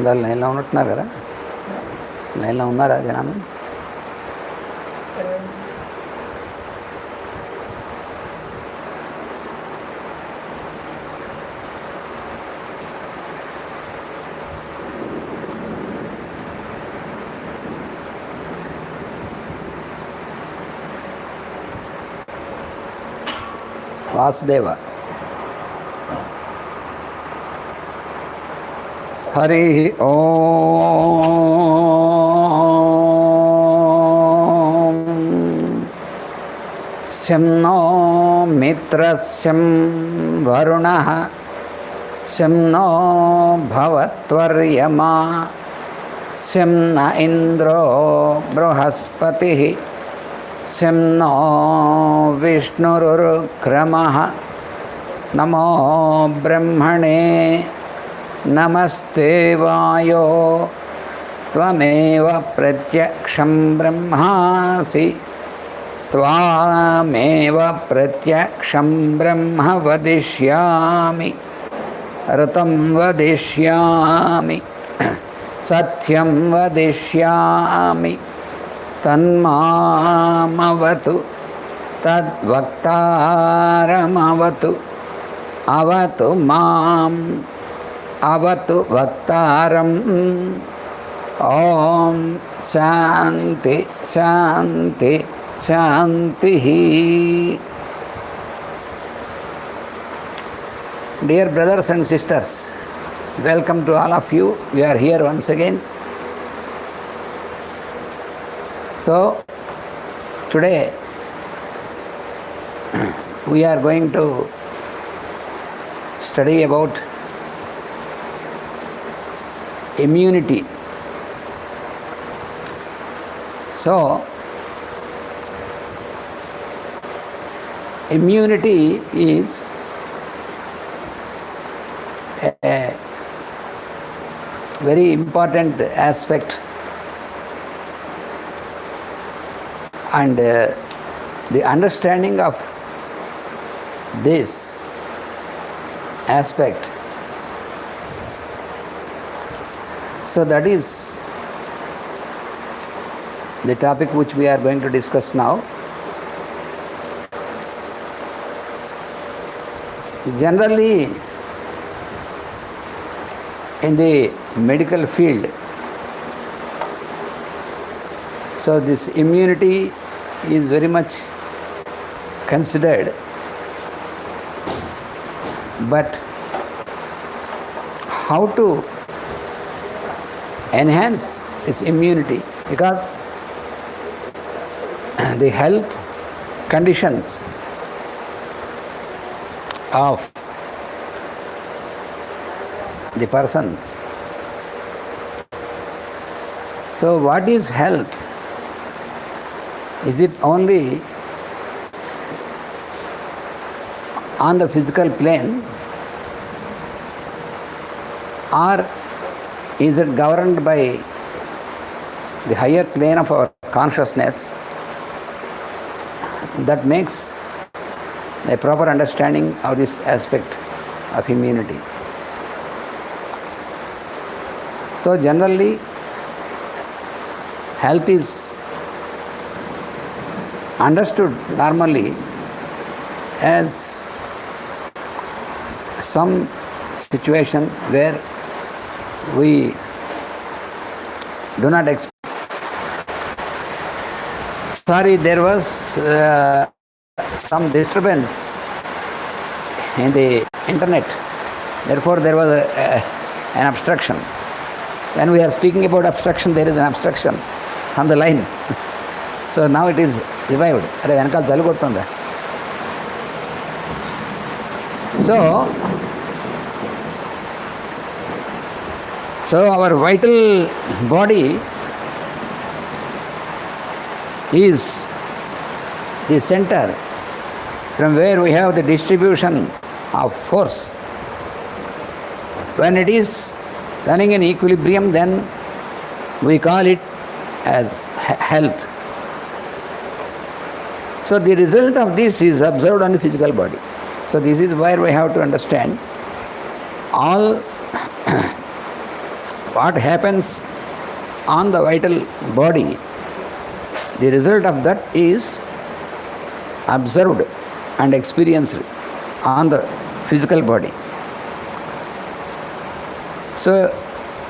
అందరు లైన్లో ఉన్నట్టున్నారు కదా, లైన్లో ఉన్నారా జనాలు? వాసుదేవ. హరి ఓం. శం నో మిత్రస్యం వరుణః శం నో భవత్వర్యమా శం న ఇంద్రో బృహస్పతిః శం నో విష్ణురుక్రమః. నమో బ్రహ్మణే నమస్తే వాయో త్వమేవ ప్రత్యక్షం బ్రహ్మాసి త్వామేవ ప్రత్యక్షం బ్రహ్మ వదిష్యామి ఋతం వదిష్యామి సత్యం వదిష్యామి తన్మామవతు తద్వక్తారమవతు అవతు మాం అవతు వక్తారం. ఓం శాంతి శాంతి శాంతి. Dear brothers and sisters, welcome to all of you. We are here once again. So, today we are going to study about immunity. So, immunity is a very important aspect, and the understanding of this aspect, so that is the topic which we are going to discuss now. Generally, in the medical field, so this immunity is very much considered, but how to enhance this immunity, because the health conditions of the person. So what is health? Is it only on the physical plane, or is it governed by the higher plane of our consciousness that makes a proper understanding of this aspect of immunity? So generally, health is understood normally as some situation where we do not expect. Sorry, there was some disturbance in the internet, therefore there was an obstruction. When we are speaking about obstruction, there is an obstruction on the line. So now it is revived. Are venakal jalu kottunda. So our vital body is the center from where we have the distribution of force. When it is running in equilibrium, then we call it as health. So the result of this is observed on the physical body. So this is where we have to understand all what happens on the vital body, the result of that is observed and experienced on the physical body. So,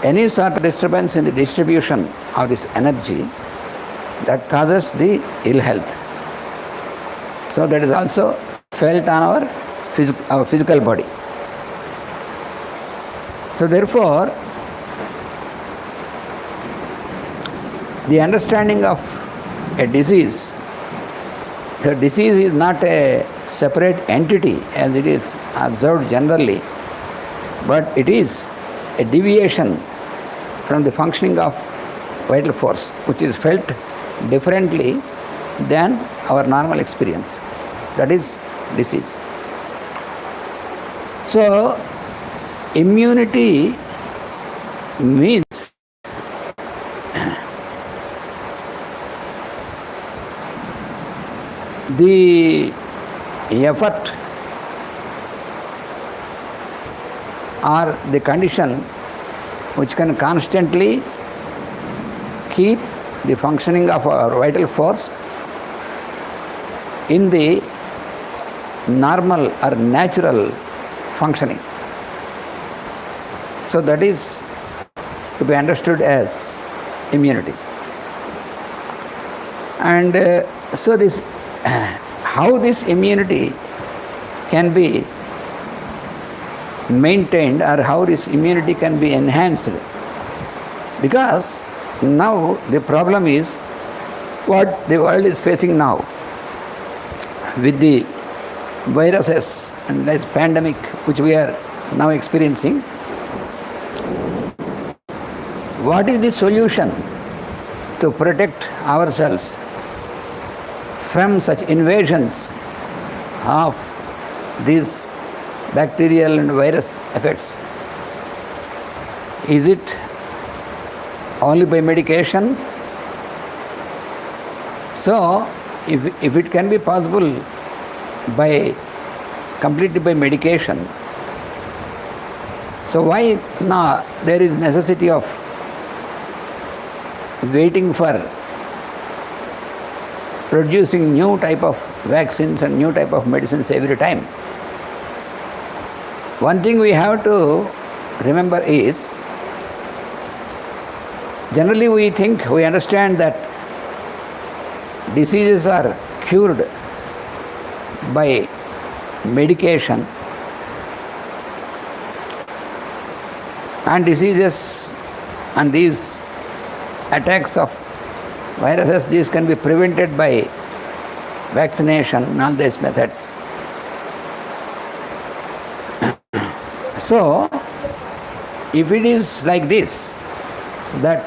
any sort of disturbance in the distribution of this energy that causes the ill health. So, that is also felt on our physical body. So, therefore, the understanding of a disease, the disease is not a separate entity as it is observed generally, but it is a deviation from the functioning of vital force, which is felt differently than our normal experience. That is disease. So, immunity means the effort or the condition which can constantly keep the functioning of our vital force in the normal or natural functioning. So that is to be understood as immunity. And so this how this immunity can be maintained or how this immunity can be enhanced, because now the problem is what the world is facing now with the viruses and this pandemic which we are now experiencing. What is the solution to protect ourselves from such invasions of these bacterial and virus effects? Is it only by medication? So, if it can be possible completely by medication, so why now there is necessity of waiting for producing new type of vaccines and new type of medicines every time? One thing we have to remember is, generally we understand that diseases are cured by medication, and diseases and these attacks of viruses, these can be prevented by vaccination and all these methods. So, if it is like this, that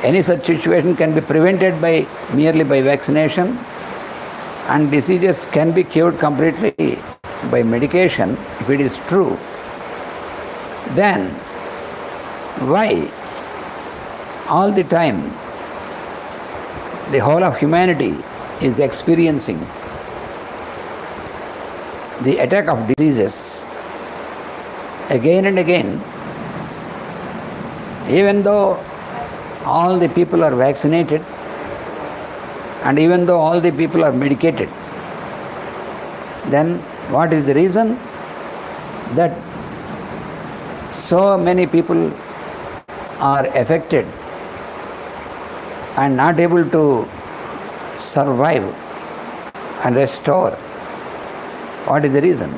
any such situation can be prevented merely by vaccination, and diseases can be cured completely by medication, if it is true, then why all the time the whole of humanity is experiencing the attack of diseases again and again, even though all the people are vaccinated and even though all the people are medicated? Then what is the reason that so many people are affected and not able to survive and restore? What is the reason?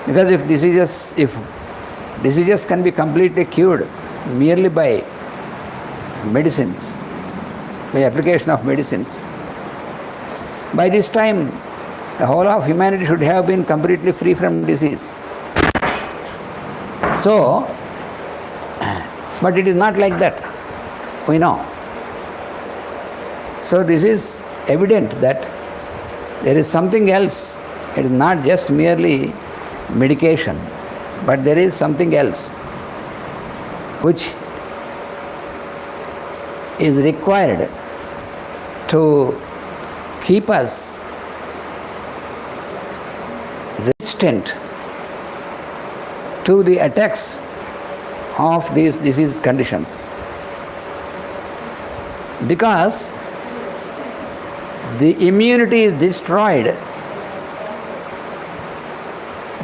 Because if diseases can be completely cured merely by medicines, by application of medicines, by this time the whole of humanity should have been completely free from disease. So, but it is not like that, we know. So this is evident that there is something else. It is not just merely medication, but there is something else which is required to keep us resistant to the attacks of these disease conditions. Because the immunity is destroyed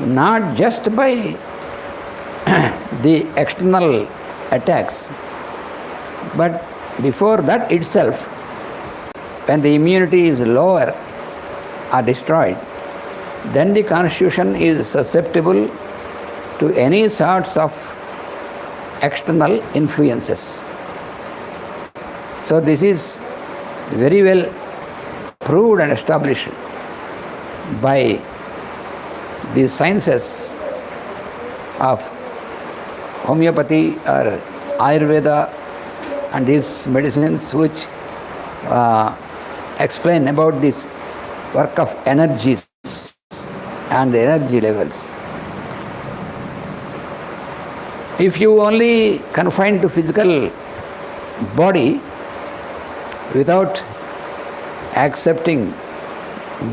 not just by the external attacks, but before that itself, when the immunity is lower or destroyed, then the constitution is susceptible to any sorts of external influences. So this is very well proved and established by the sciences of homeopathy or Ayurveda and these medicines which explain about this work of energies and the energy levels. If you only confine to physical body without accepting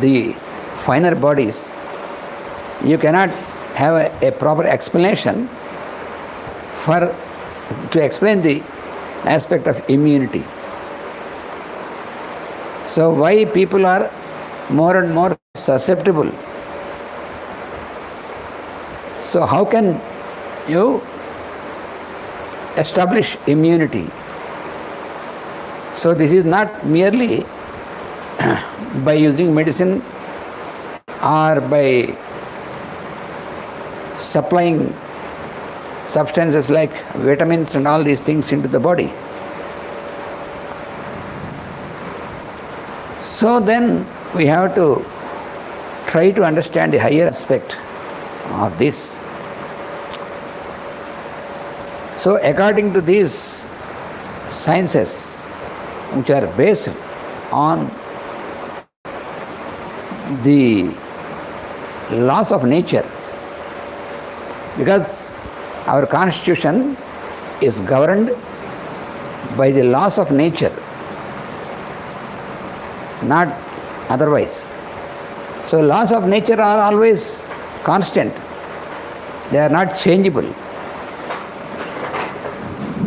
the finer bodies, you cannot have a proper explanation to explain the aspect of immunity. So why people are more and more susceptible? So how can you establish immunity? So this is not merely by using medicine or by supplying substances like vitamins and all these things into the body. So then we have to try to understand the higher aspect of this. So according to these sciences, which are based on the laws of nature, because our constitution is governed by the laws of nature, not otherwise. So laws of nature are always constant. They are not changeable.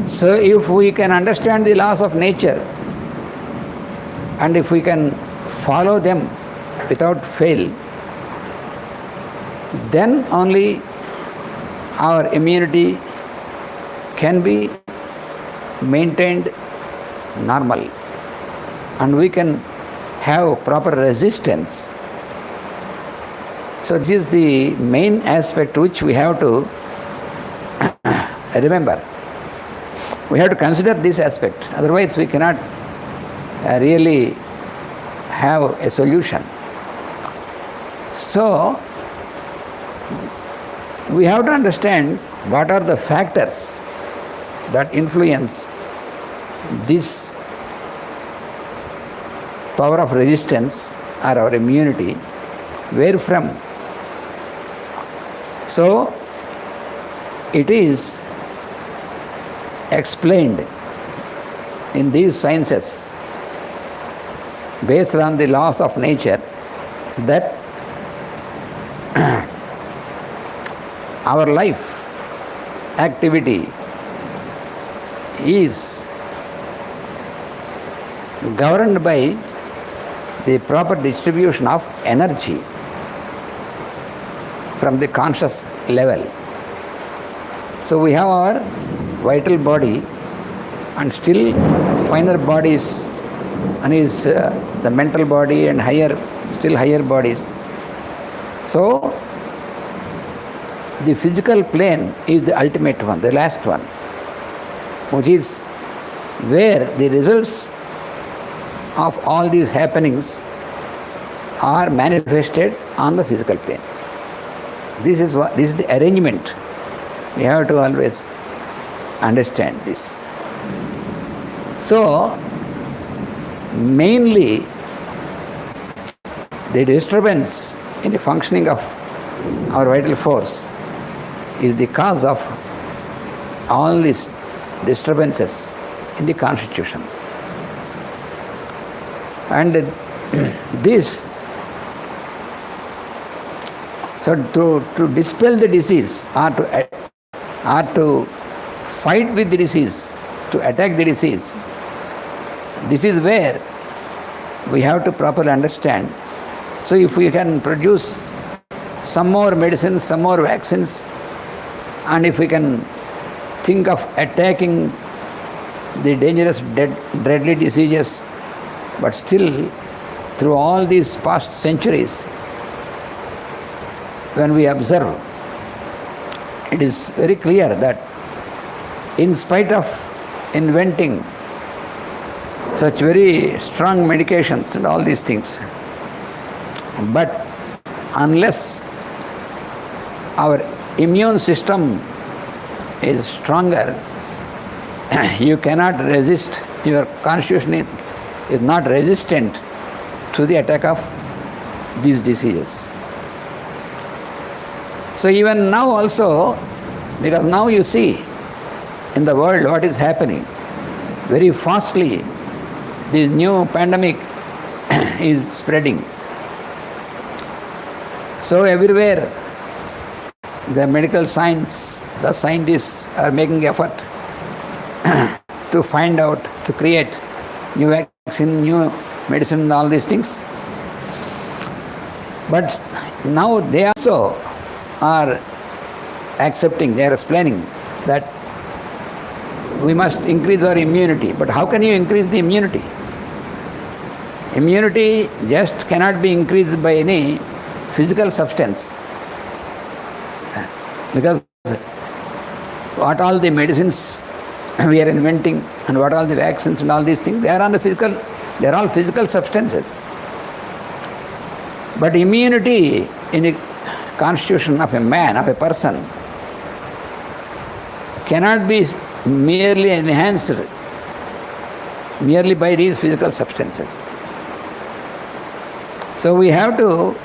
So if we can understand the laws of nature and if we can follow them without fail, then only our immunity can be maintained normal and we can have proper resistance. So this is the main aspect which we have to remember. We have to consider this aspect, otherwise we cannot really have a solution. So we have to understand what are the factors that influence this power of resistance or our immunity, where from. So it is explained in these sciences based on the laws of nature that our life activity is governed by the proper distribution of energy from the conscious level. So we have our vital body and still finer bodies, and is the mental body and still higher bodies. So the physical plane is the ultimate one, the last one, which is where the results of all these happenings are manifested on the physical plane. This is the arrangement. We have to always understand this. So mainly the disturbance in the functioning of our vital force is the cause of all these disturbances in the constitution. And this, so to dispel the disease or to fight with the disease, to attack the disease. This is where we have to properly understand. So if we can produce some more medicines, some more vaccines, and if we can think of attacking the dangerous, deadly diseases, but still through all these past centuries, when we observe, it is very clear that in spite of inventing such very strong medications and all these things, but unless our immune system is stronger, you cannot resist, your constitution is not resistant to the attack of these diseases. So even now also, because now you see in the world what is happening, very fastly this new pandemic is spreading. So everywhere the medical science, the scientists are making effort to find out, to create new vaccine, new medicine and all these things. But now they also are accepting, they are explaining that we must increase our immunity. But how can you increase the immunity? Immunity just cannot be increased by any physical substance. Because what all the medicines we are inventing and what all the vaccines and all these things, they are on the physical, they are all physical substances. But immunity in the constitution of a man, of a person, cannot be merely enhanced merely by these physical substances. So we have to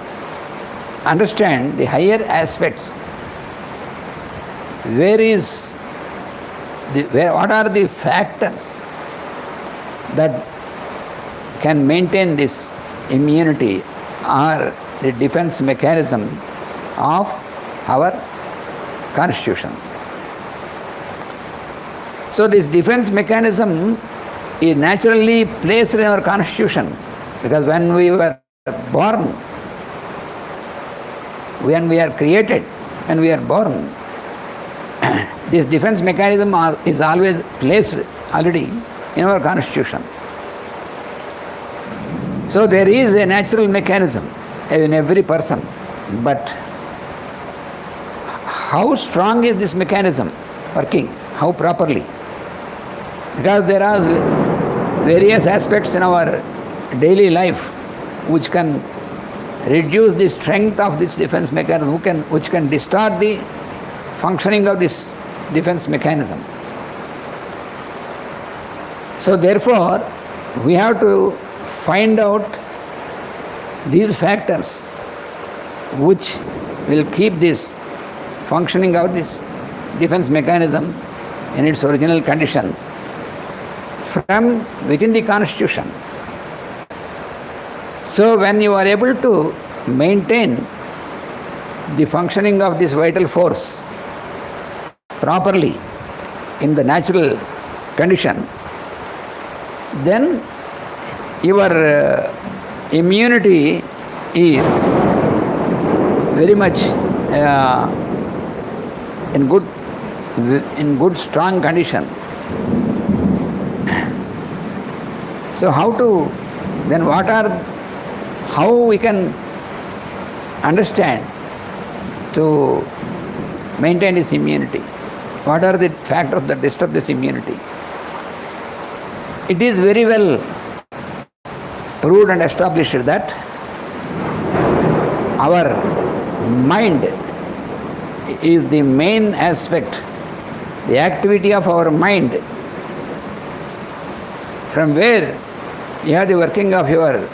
understand the higher aspects. What are the factors that can maintain this immunity or the defense mechanism of our constitution? So this defense mechanism is naturally placed in our constitution, because when we were born, when we are created, when we are born, this defense mechanism is always placed already in our constitution. So there is a natural mechanism in every person, but how strong is this mechanism working? How properly? Because there are various aspects in our daily life which can reduce the strength of this defense mechanism, which can distort the functioning of this defense mechanism. So therefore, we have to find out these factors which will keep this functioning of this defense mechanism in its original condition from within the constitution. So when you are able to maintain the functioning of this vital force properly in the natural condition, then your immunity is very much in good strong condition. So how we can understand to maintain this immunity? What are the factors that disturb this immunity? It is very well proved and established that our mind is the main aspect, the activity of our mind, from where you have the working of your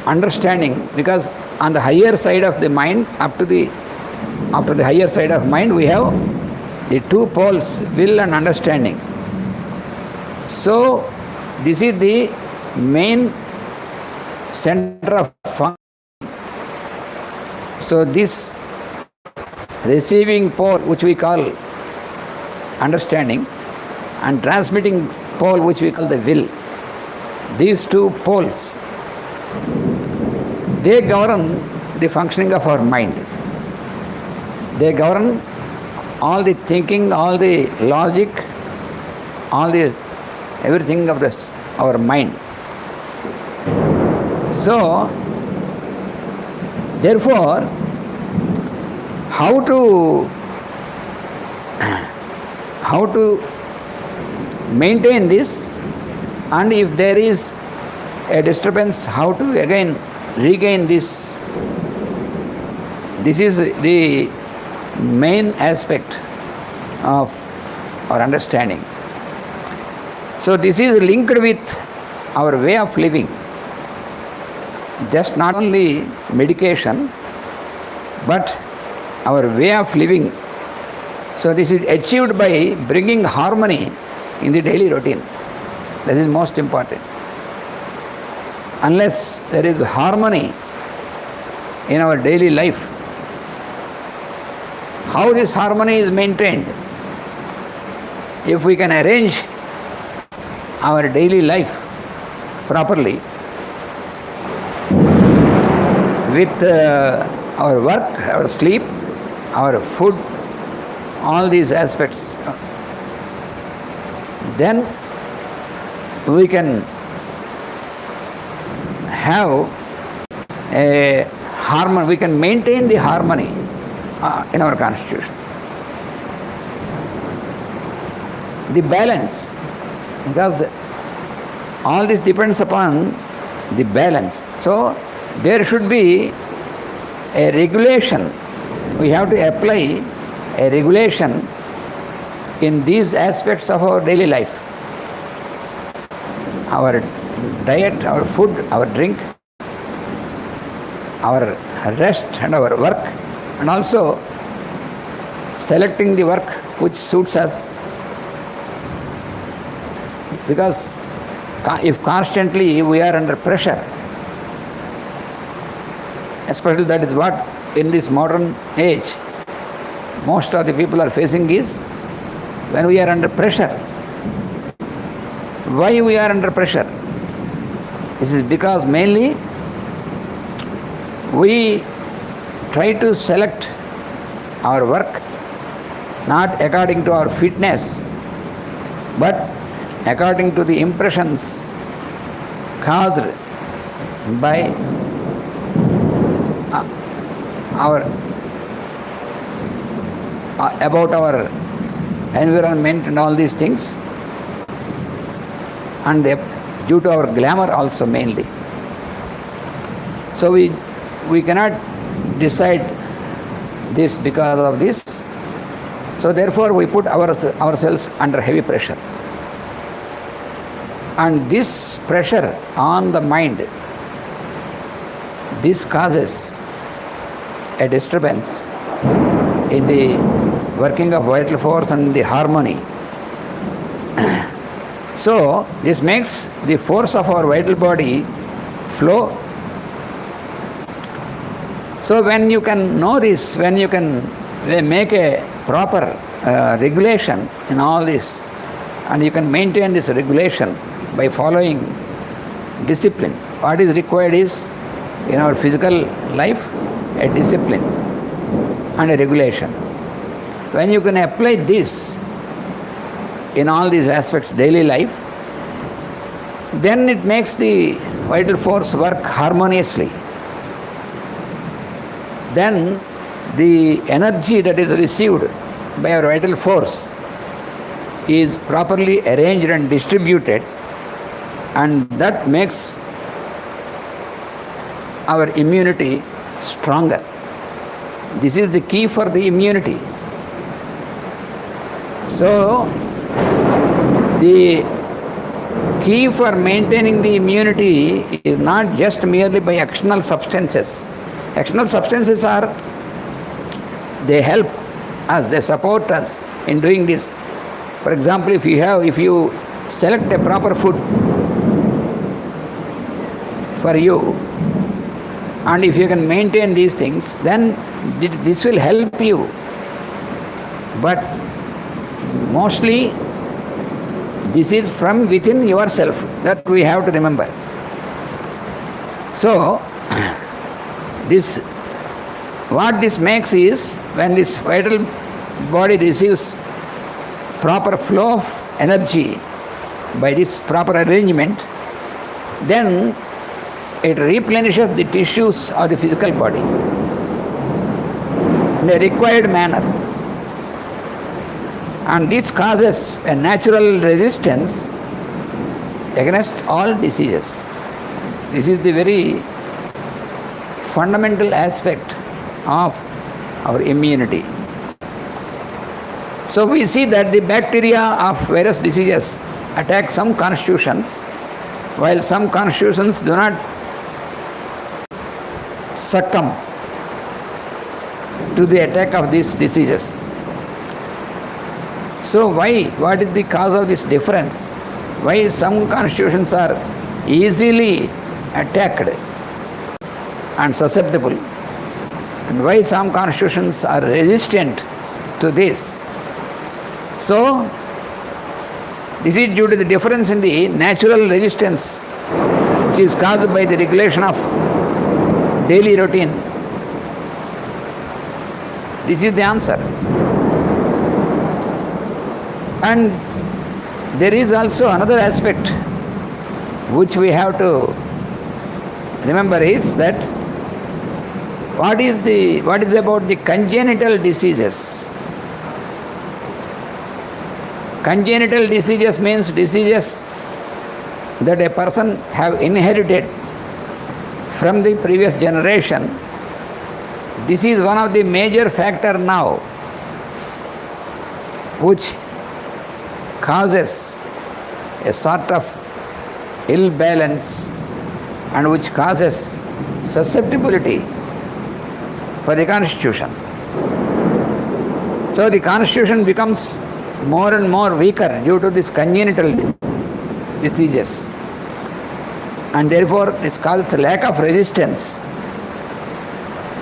understanding. Because on the higher side of the mind, after the higher side of mind, we have the two poles, will and understanding. So this is the main center of function. So this receiving pole, which we call understanding, and transmitting pole, which we call the will. These two poles, they govern the functioning of our mind. They govern all the thinking, all the logic, all the everything of this, our mind. So, therefore, how to maintain this, and if there is a disturbance, how to again regain this. This is the main aspect of our understanding. So this is linked with our way of living. Just not only medication, but our way of living. So this is achieved by bringing harmony in the daily routine. That is most important. Unless there is harmony in our daily life, how this harmony is maintained? If we can arrange our daily life properly with our work, our sleep, our food, all these aspects, then we can have a harmony, we can maintain the harmony in our constitution. The balance, because all this depends upon the balance. So there should be a regulation. We have to apply a regulation in these aspects of our daily life. Our diet, our food, our drink, our rest and our work, and also selecting the work which suits us. Because if constantly we are under pressure, especially that is what in this modern age most of the people are facing is when we are under pressure. Why we are under pressure? This is because mainly we try to select our work not according to our fitness, but according to the impressions caused by about our environment and all these things, and due to our glamour also mainly. So we cannot decide this because of this. So therefore we put ourselves under heavy pressure. And this pressure on the mind, this causes a disturbance in the working of vital force and the harmony. So this makes the force of our vital body flow. So when you can know this, when you can make a proper regulation in all this, and you can maintain this regulation by following discipline. What is required is in our physical life a discipline and a regulation. When you can apply this in all these aspects daily life, then it makes the vital force work harmoniously. Then the energy that is received by our vital force is properly arranged and distributed, and that makes our immunity stronger. This is the key for the immunity. So the key for maintaining the immunity is not just merely by external substances. External substances they help us, they support us in doing this. For example, if you select a proper food for you, and if you can maintain these things, then this will help you But mostly this is from within yourself, that we have to remember. So, what this makes is, when this vital body receives proper flow of energy by this proper arrangement, then it replenishes the tissues of the physical body in a required manner. And this causes a natural resistance against all diseases. This is the very fundamental aspect of our immunity. So we see that the bacteria of various diseases attack some constitutions, while some constitutions do not succumb to the attack of these diseases. So why? What is the cause of this difference? Why some constitutions are easily attacked and susceptible, and why some constitutions are resistant to this? So, this is due to the difference in the natural resistance, which is caused by the regulation of daily routine. This is the answer. And there is also another aspect which we have to remember, is that what is about the congenital diseases. Congenital diseases means diseases that a person have inherited from the previous generation. This is one of the major factor now which causes a sort of ill balance and which causes susceptibility for the constitution. So the constitution becomes more and more weaker due to this congenital diseases, and therefore it causes a lack of resistance.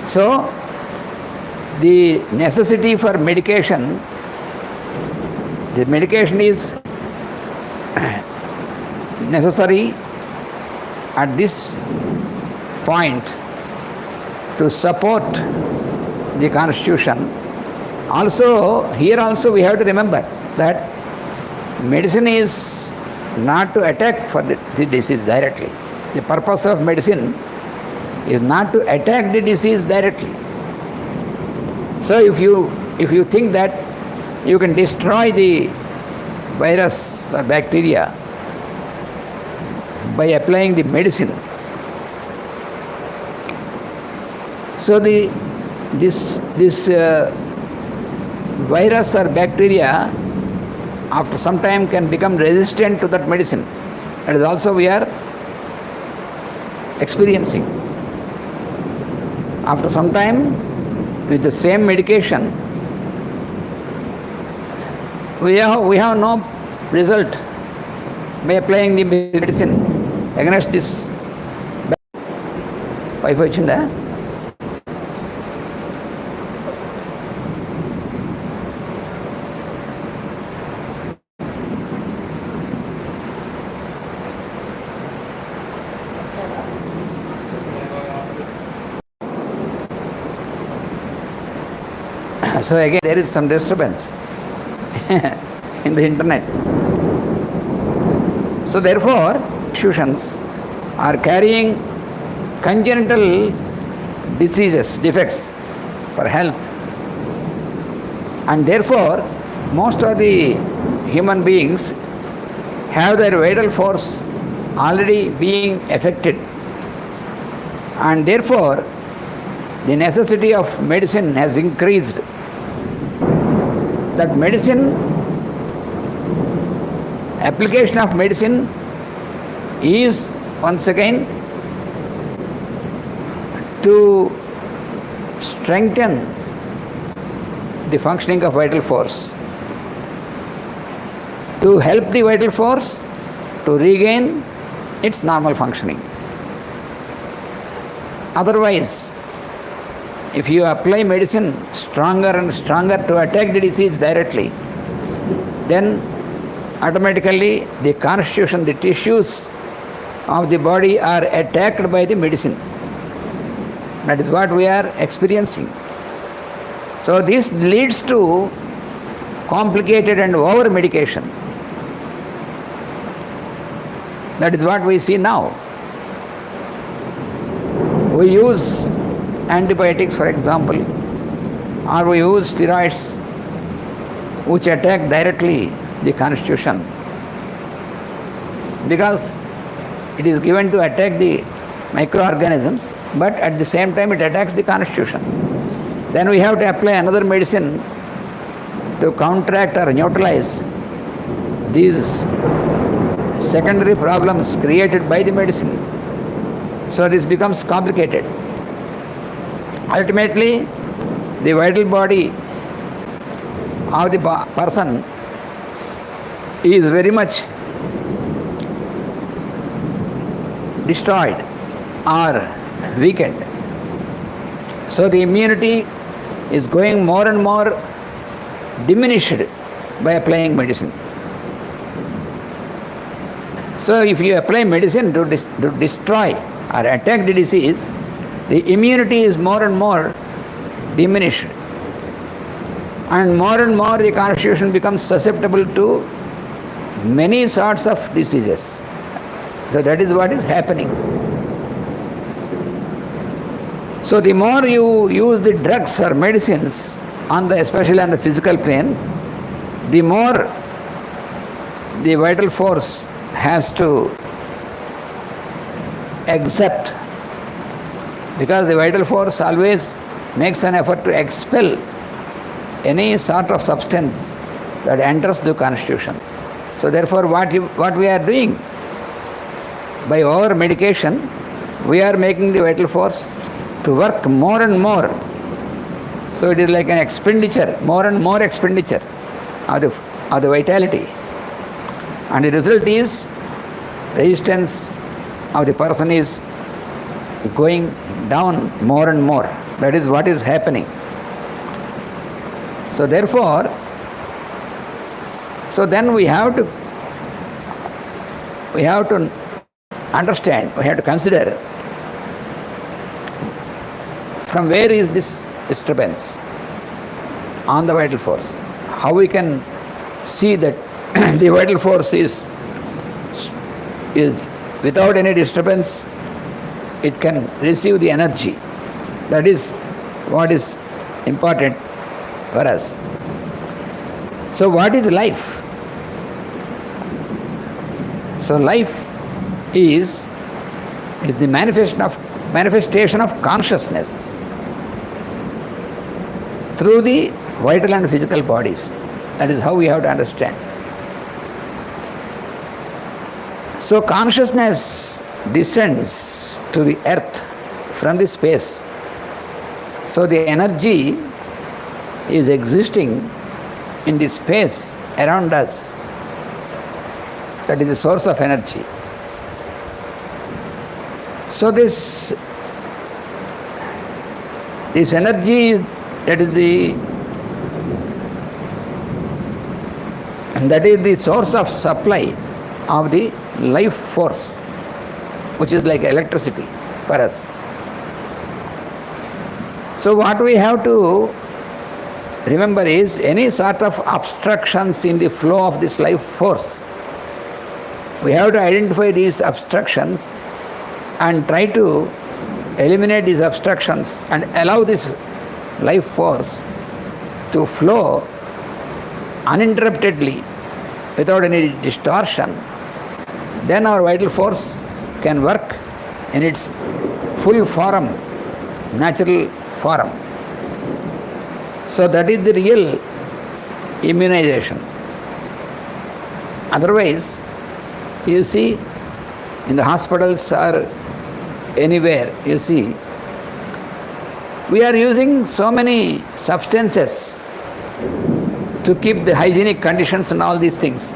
So the necessity for medication, the medication is necessary at this point to support the constitution. Also, here also we have to remember that medicine is not to attack for the disease directly. The purpose of medicine is not to attack the disease directly. So if you think that you can destroy the virus or bacteria by applying the medicine, so this virus or bacteria after some time can become resistant to that medicine. That is also we are experiencing. After some time, with the same medication, we have no result by applying the medicine against this. Wi-Fi వచ్చిందా? So again, there is some disturbance in the internet. So therefore, institutions are carrying congenital diseases, defects for health, and therefore most of the human beings have their vital force already being affected, and therefore the necessity of medicine has increased. That medicine, application of medicine is once again to strengthen the functioning of vital force, to help the vital force to regain its normal functioning. Otherwise, if you apply medicine stronger and stronger to attack the disease directly, then automatically the constitution, the tissues of the body are attacked by the medicine. That is what we are experiencing. So this leads to complicated and over medication. That is what we see now. We use antibiotics, for example, or we use steroids which attack directly the constitution, because it is given to attack the microorganisms, but at the same time it attacks the constitution. Then we have to apply another medicine to counteract or neutralize these secondary problems created by the medicine. So this becomes complicated. Ultimately, the vital body of the person is very much destroyed or weakened. So the immunity is going more and more diminished by applying medicine. So if you apply medicine to destroy or attack the disease, the immunity is more and more diminished. And more the constitution becomes susceptible to many sorts of diseases. So that is what is happening. So the more you use the drugs or medicines, especially on the physical plane, the more the vital force has to accept, because the vital force always makes an effort to expel any sort of substance that enters the constitution. So therefore what we are doing, by over medication, we are making the vital force to work more and more. So it is like an expenditure, more and more expenditure of the vitality. And the result is resistance of the person is going down more and more. That is what is happening. So therefore, then we have to understand, we have to consider from where is this disturbance on the vital force. How we can see that the vital force is without any disturbance, it can receive the energy. That is what is important for us. So what is life? So life is the manifestation of consciousness through the vital and physical bodies. That is how we have to understand. So consciousness descends to the earth from the space. So the energy is existing in the space around us. That is the source of energy. So this energy that is the source of supply of the life force, which is like electricity for us. So what we have to remember is any sort of obstructions in the flow of this life force, we have to identify these obstructions and try to eliminate these obstructions and allow this life force to flow uninterruptedly without any distortion. Then our vital force can work in its full form, natural form. So that is the real immunization. Otherwise, you see, in the hospitals or anywhere, you see, we are using so many substances to keep the hygienic conditions and all these things.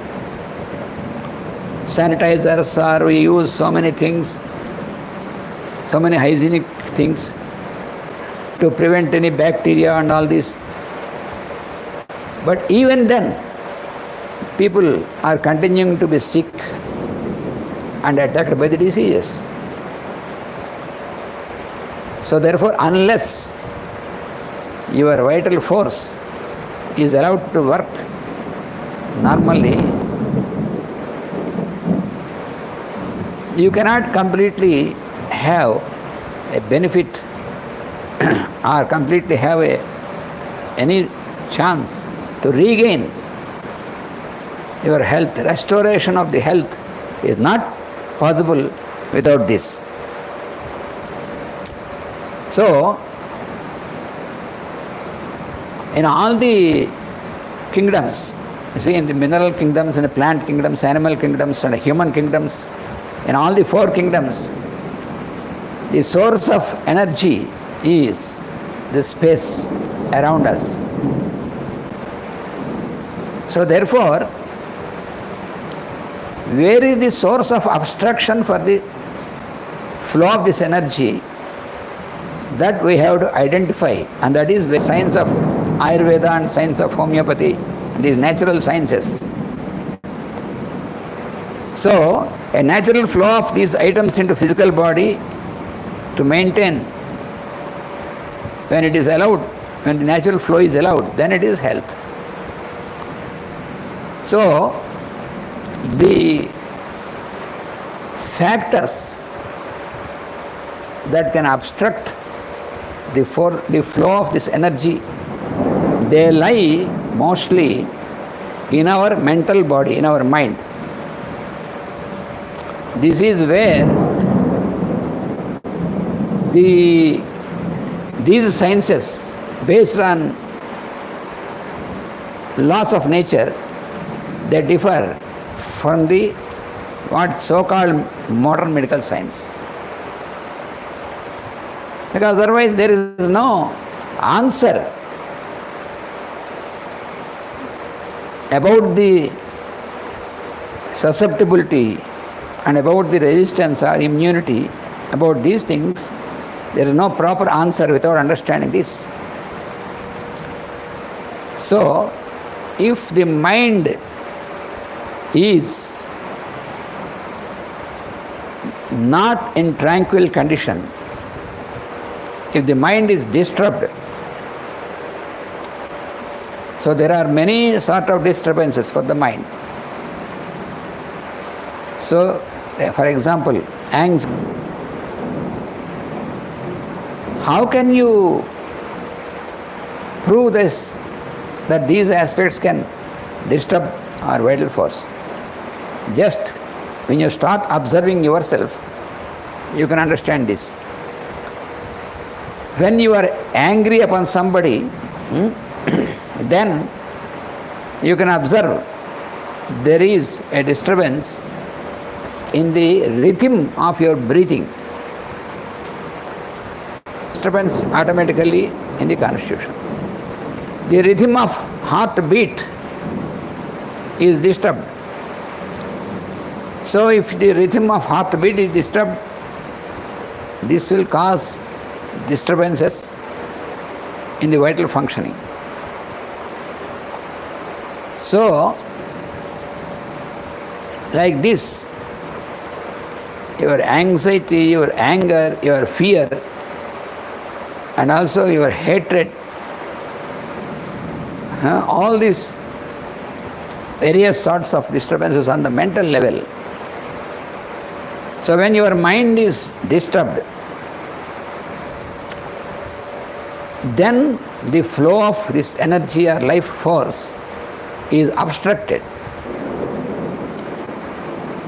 Sanitizers, or we use so many things, so many hygienic things to prevent any bacteria and all this. But even then, people are continuing to be sick and attacked by the diseases. So therefore, unless your vital force is allowed to work normally, you cannot completely have a benefit or completely have any chance to regain your health. Restoration of the health is not possible without this. So, in all the kingdoms, you see, in the mineral kingdoms, in the plant kingdoms, animal kingdoms, and human kingdoms, in all the four kingdoms, the source of energy is the space around us. So therefore, where is the source of obstruction for the flow of this energy? That we have to identify, and that is the science of Ayurveda and science of homeopathy, these natural sciences. So, a natural flow of these items into physical body to maintain, when it is allowed, when the natural flow is allowed, then it is health. So, the factors that can obstruct the flow of this energy, they lie mostly in our mental body, in our mind. This is where these sciences, based on laws of nature, they differ from the what so-called modern medical science. Because otherwise there is no answer about the susceptibility and about the resistance or immunity, about these things. There is no proper answer without understanding this. So, if the mind is not in tranquil condition, if the mind is disturbed, so there are many sort of disturbances for the mind. So, for example, anxiety. How can you prove this, that these aspects can disturb our vital force? Just when you start observing yourself, you can understand this. When you are angry upon somebody, then you can observe there is a disturbance in the rhythm of your breathing. Disturbance automatically in the constitution. The rhythm of heartbeat is disturbed. So if the rhythm of heartbeat is disturbed, this will cause disturbances in the vital functioning. So, like this, your anxiety, your anger, your fear, and also your hatred, all these various sorts of disturbances on the mental level. So when your mind is disturbed, then the flow of this energy or life force is obstructed.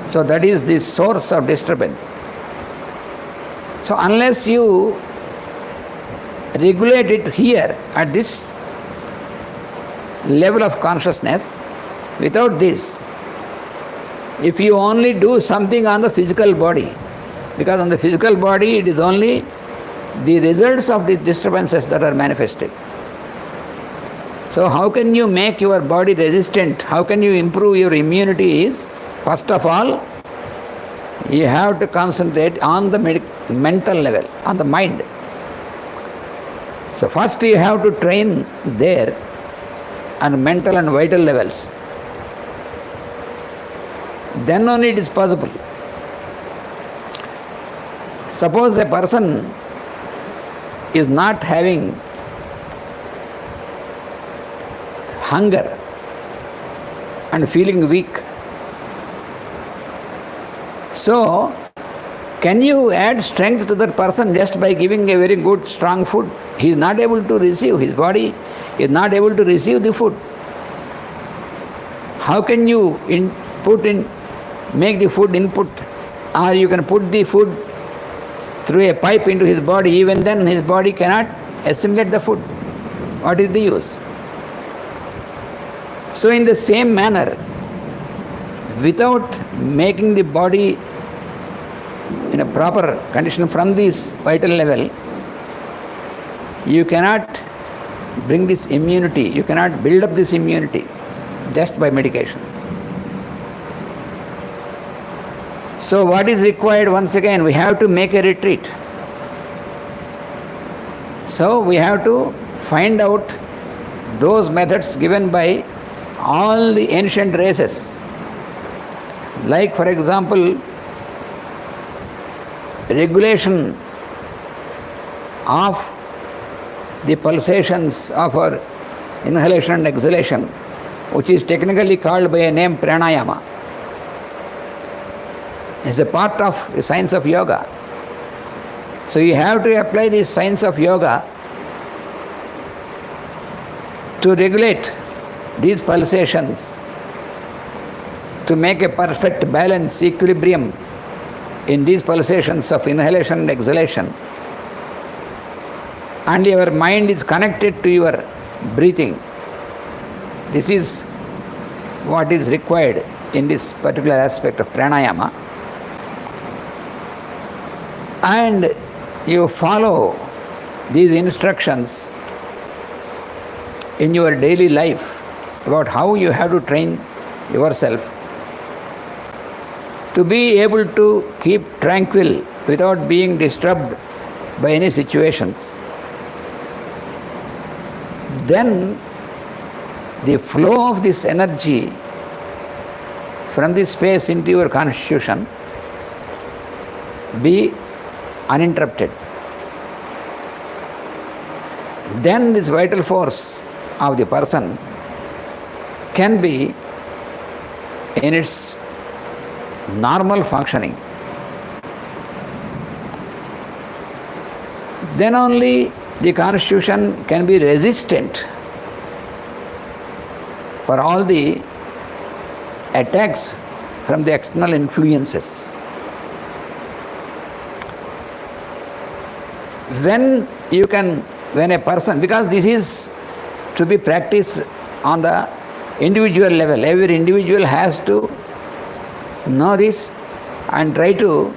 So that is the source of disturbance. So unless you regulate it here at this level of consciousness, without this, if you only do something on the physical body, because on the physical body it is only the results of these disturbances that are manifested. So how can you make your body resistant? How can you improve your immunity is, first of all, you have to concentrate on the mental level, on the mind. So first you have to train there on mental and vital levels. Then only it is possible. Suppose a person is not having hunger and feeling weak. So, can you add strength to that person just by giving a very good, strong food? He is not able to receive, his body is not able to receive the food. How can you make the food input, or you can put the food through a pipe into his body, even then his body cannot assimilate the food. What is the use? So in the same manner, without making the body in a proper condition from this vital level, you cannot bring this immunity, you cannot build up this immunity just by medication. So what is required? Once again, we have to make a retreat. So we have to find out those methods given by all the ancient races. Like, for example, regulation of the pulsations of our inhalation and exhalation, which is technically called by a name pranayama, is a part of the science of yoga. So you have to apply this science of yoga to regulate these pulsations, to make a perfect balance, equilibrium in these pulsations of inhalation and exhalation. And your mind is connected to your breathing. This is what is required in this particular aspect of pranayama. And you follow these instructions in your daily life about how you have to train yourself to be able to keep tranquil without being disturbed by any situations. Then the flow of this energy from this space into your constitution be uninterrupted. Then this vital force of the person can be in its normal functioning. Then only the constitution can be resistant for all the attacks from the external influences. When a person, because this is to be practiced on the individual level, every individual has to know this and try to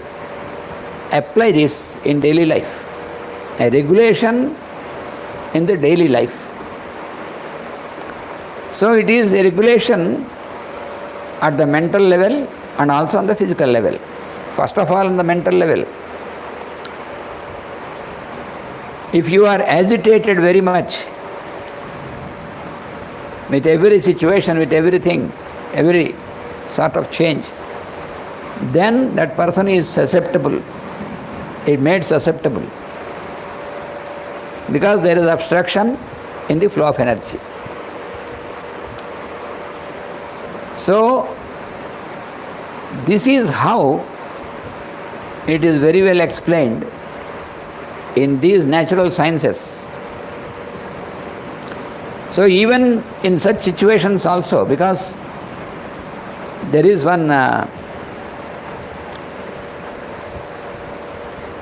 apply this in daily life. A regulation in the daily life. So it is a regulation at the mental level and also on the physical level. First of all, on the mental level. If you are agitated very much with every situation, with everything, every sort of change, then that person is susceptible. It made susceptible. Because there is obstruction in the flow of energy. So, this is how it is very well explained in these natural sciences. So even in such situations also, because there is one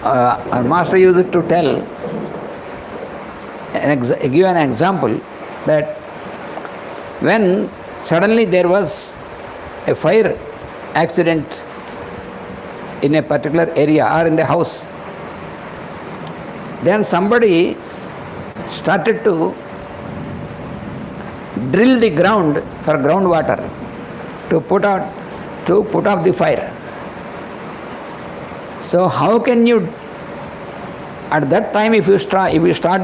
our master used to tell, give an example that when suddenly there was a fire accident in a particular area or in the house, then somebody started to drill the ground for groundwater to put out the fire. So how can you At that time, if you start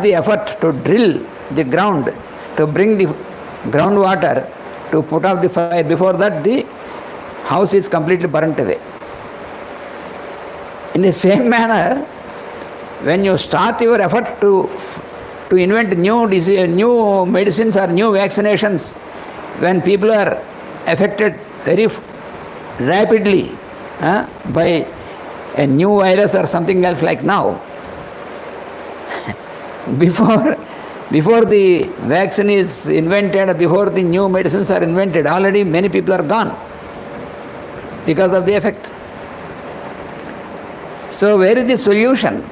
the effort to drill the ground, to bring the groundwater, to put out the fire, before that the house is completely burnt away. In the same manner, when you start your effort to invent new medicines or new vaccinations, when people are affected very rapidly by a new virus or something else like now, before the vaccine is invented, before the new medicines are invented, already many people are gone because of the effect. So where is the solution?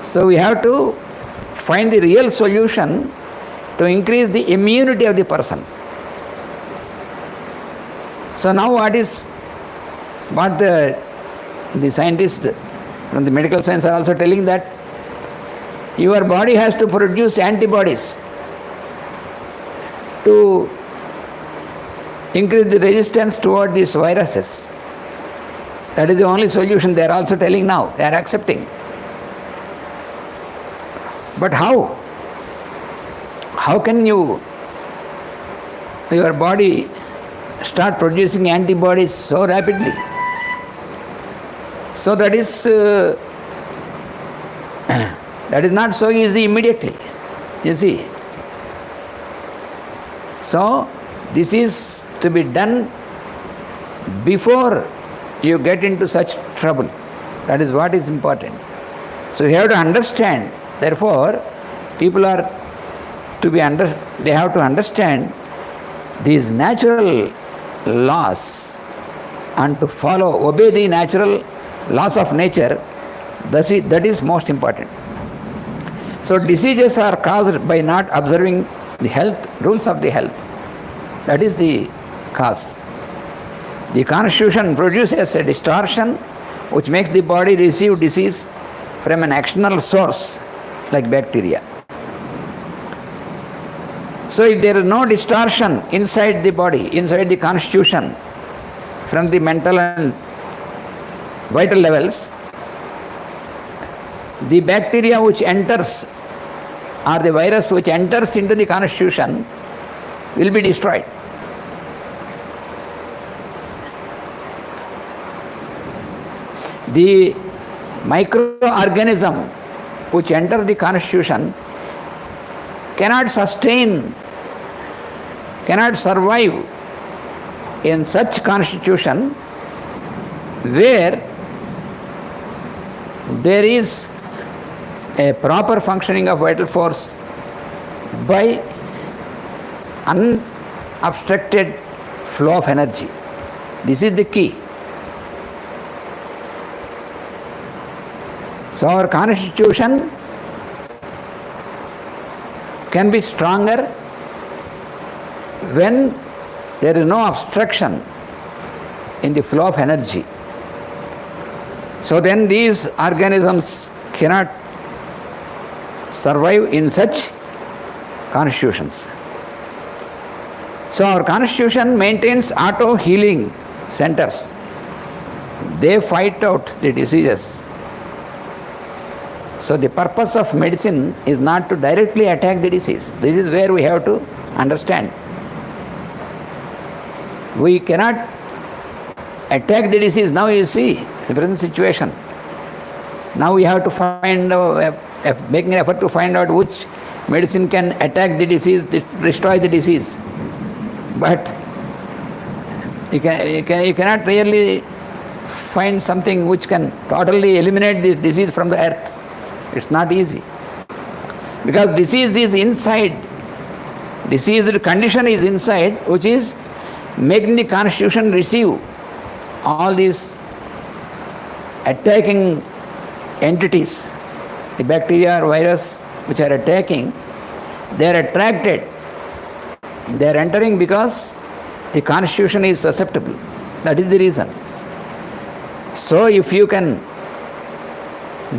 So we have to find the real solution to increase the immunity of the person. So now what the scientists from the medical science are also telling, that your body has to produce antibodies to increase the resistance toward these viruses. That is the only solution they are also telling now, they are accepting. But how? How can your body start producing antibodies so rapidly? So that is not so easy immediately, you see. So this is to be done before you get into such trouble. That is what is important. So you have to understand, therefore, people are they have to understand these natural laws and to obey the natural laws of nature. That is most important. So diseases are caused by not observing the rules of the health. That is the cause. The constitution produces a distortion which makes the body receive disease from an external source like bacteria. So if there is no distortion inside the body, inside the constitution, from the mental and vital levels, the bacteria which enters or the virus which enters into the constitution will be destroyed. The microorganism which enter the constitution cannot survive in such constitution where there is a proper functioning of vital force by unobstructed flow of energy. This is the key. So our constitution can be stronger when there is no obstruction in the flow of energy. So then these organisms cannot survive in such constitutions. So our constitution maintains auto-healing centers. They fight out the diseases. So the purpose of medicine is not to directly attack the disease. This is where we have to understand. We cannot attack the disease. Now you see the present situation. Now we have to make an effort to find out which medicine can attack the disease, destroy the disease. But you cannot really find something which can totally eliminate the disease from the earth. It's not easy. Because disease is inside. Diseased condition is inside, which is making the constitution receive all these attacking entities. The bacteria or virus which are attacking, they are attracted. They are entering because the constitution is susceptible. That is the reason. So if you can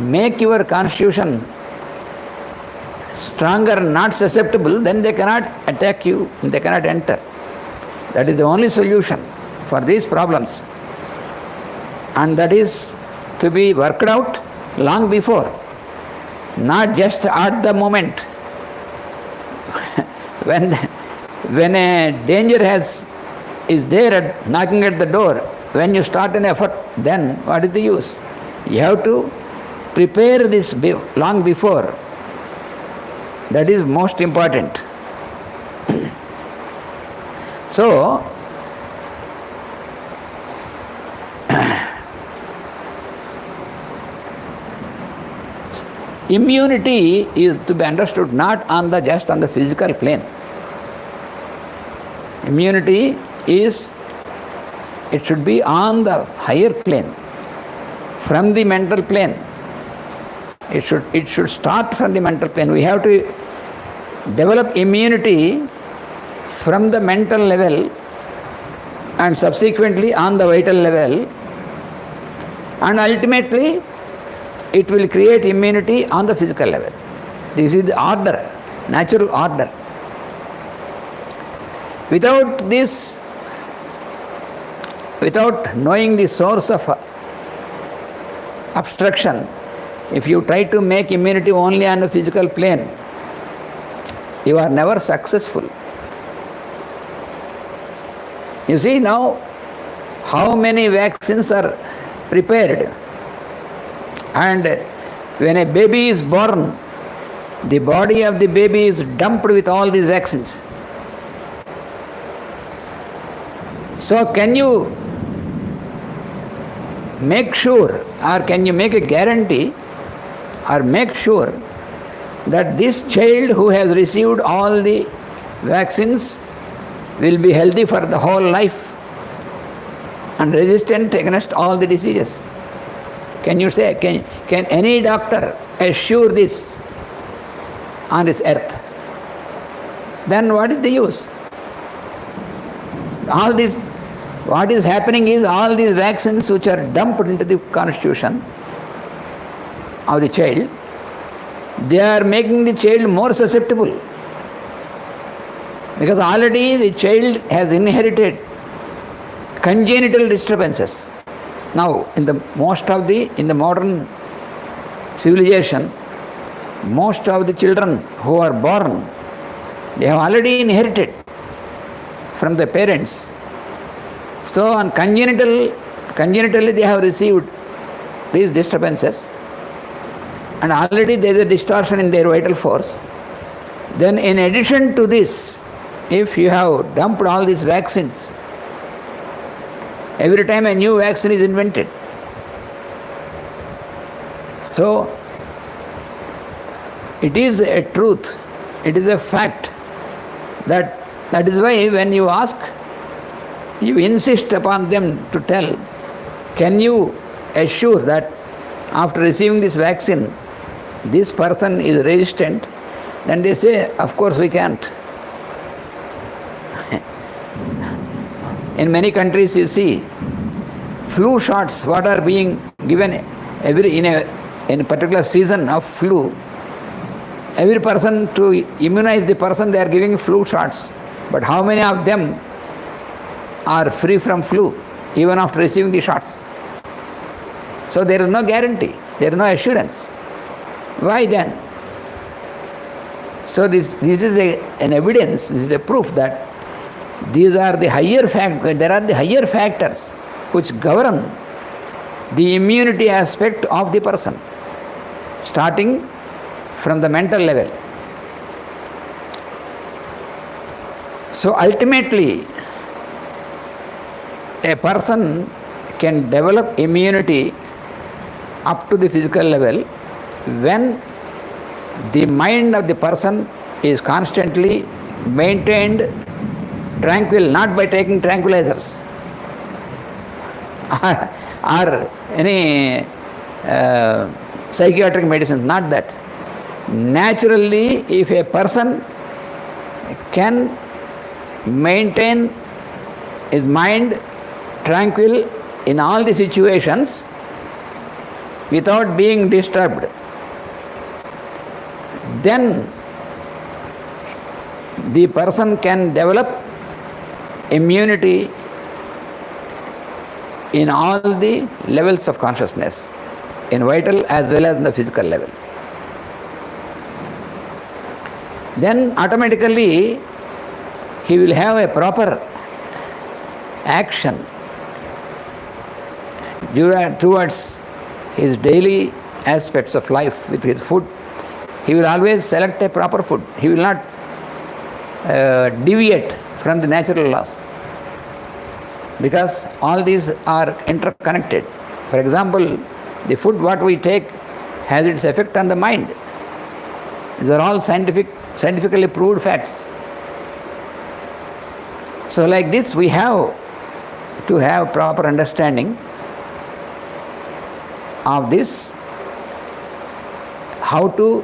make your constitution stronger, not susceptible, then they cannot attack you, they cannot enter. That is the only solution for these problems. And that is to be worked out long before, not just at the moment. when a danger is there knocking at the door, when you start an effort, then what is the use? You have to prepare this long before. That is most important. So, immunity is to be understood not just on the physical plane. Immunity it should be on the higher plane, from the mental plane. It should start from the mental plane. We have to develop immunity from the mental level and subsequently on the vital level, and ultimately it will create immunity on the physical level. This is the order, natural order. Without this, without knowing the source of obstruction, if you try to make immunity only on the physical plane, you are never successful. You see now how many vaccines are prepared, and when a baby is born, the body of the baby is dumped with all these vaccines. So can you make sure, or can you make a guarantee, or make sure that this child who has received all the vaccines will be healthy for the whole life and resistant against all the diseases? Can you say, can any doctor assure this on this earth? Then what is the use? All this, what is happening is all these vaccines which are dumped into the constitution of the child, they are making the child more susceptible. Because already the child has inherited congenital disturbances. Now, in the modern civilization, most of the children who are born, they have already inherited from the parents. So, on congenitally they have received these disturbances, and already there is a distortion in their vital force. Then, in addition to this, if you have dumped all these vaccines, every time a new vaccine is invented. So, it is a truth, it is a fact that is why when you ask, you insist upon them to tell, can you assure that after receiving this vaccine, this person is resistant? Then they say, of course we can't. In many countries you see, flu shots, what are being given in a particular season of flu, every person, to immunize the person, they are giving flu shots. But how many of them are free from flu, even after receiving the shots? So there is no guarantee, there is no assurance. Why then? So this is an evidence, this is a proof that these are the higher there are the higher factors which govern the immunity aspect of the person, starting from the mental level. So ultimately, a person can develop immunity up to the physical level when the mind of the person is constantly maintained tranquil, not by taking tranquilizers or any psychiatric medicines, not that. Naturally, if a person can maintain his mind tranquil in all the situations without being disturbed, then the person can develop immunity in all the levels of consciousness. in vital as well as in the physical level. Then automatically he will have a proper action towards his daily aspects of life with his food. He will always select a proper food. He will not deviate from the natural laws, because all these are interconnected. For example, the food what we take has its effect on the mind. These are all scientifically proved facts. So like this we have to have proper understanding of this, how to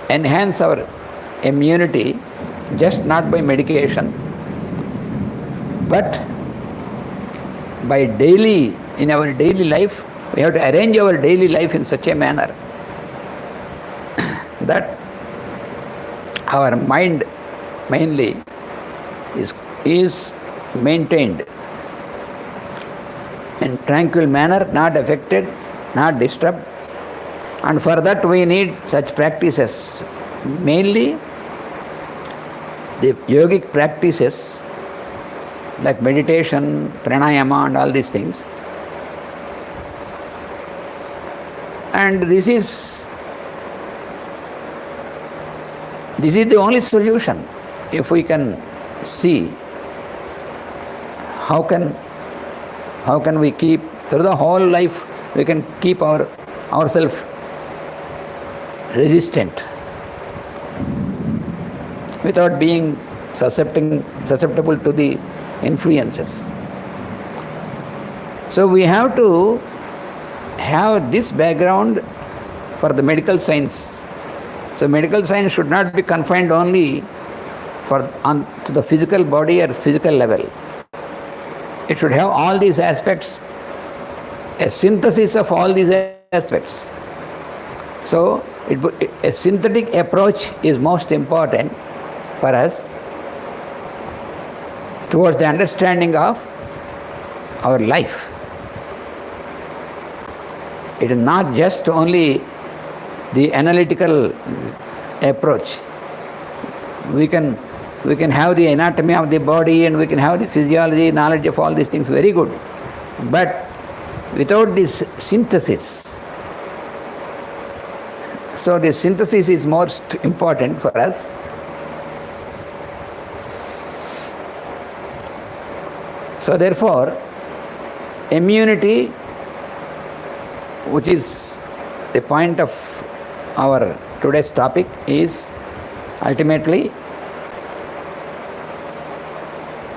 enhance our immunity, just not by medication, but by daily, in our daily life, we have to arrange our daily life in such a manner that our mind mainly is maintained in tranquil manner, not affected, not disturbed. And for that we need such practices, mainly the yogic practices like meditation, pranayama and all these things. And this is the only solution. If we can see how can we keep, through the whole life we can keep ourselves resistant without being susceptible to the influences. So we have to have this background for the medical science. So medical science should not be confined only to the physical body or physical level. It should have all these aspects, a synthesis of all these aspects. So a synthetic approach is most important for us towards the understanding of our life. It is not just only the analytical approach. We can have the anatomy of the body and we can have the physiology, knowledge of all these things, very good. But without this synthesis, so the synthesis is most important for us. So therefore, immunity, which is the point of our today's topic, is ultimately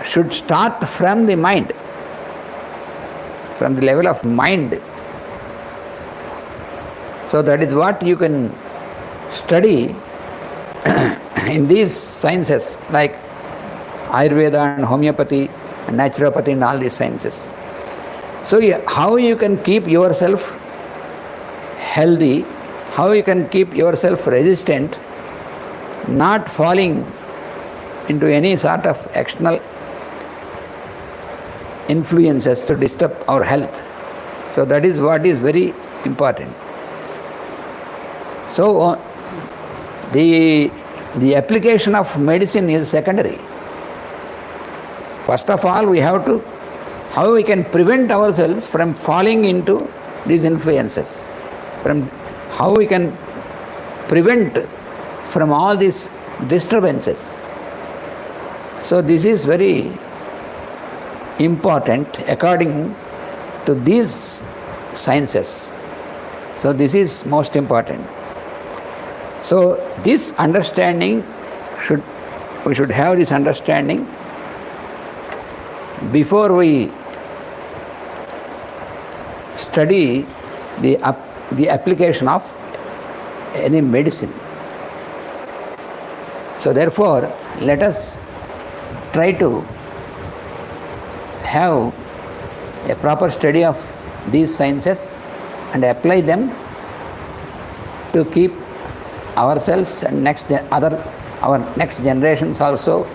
should start from the mind, from the level of mind. So that is what you can study in these sciences like Ayurveda and homeopathy and naturopathy and all these sciences. So how you can keep yourself healthy, how you can keep yourself resistant, not falling into any sort of external influences to disturb our health. So that is what is very important. So the application of medicine is secondary. First of all, we have to, how we can prevent ourselves from falling into these influences, from how we can prevent from all these disturbances. So this is very important according to these sciences. So this is most important. So this understanding we should have this understanding before we study the application of any medicine. So therefore, let us try to have a proper study of these sciences and apply them to keep ourselves and our next generations also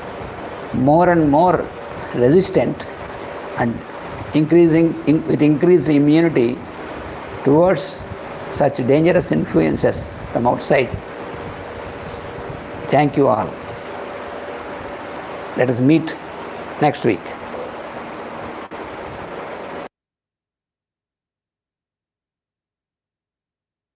more and more resistant and with increased immunity towards such dangerous influences from outside. Thank you all. Let us meet next week.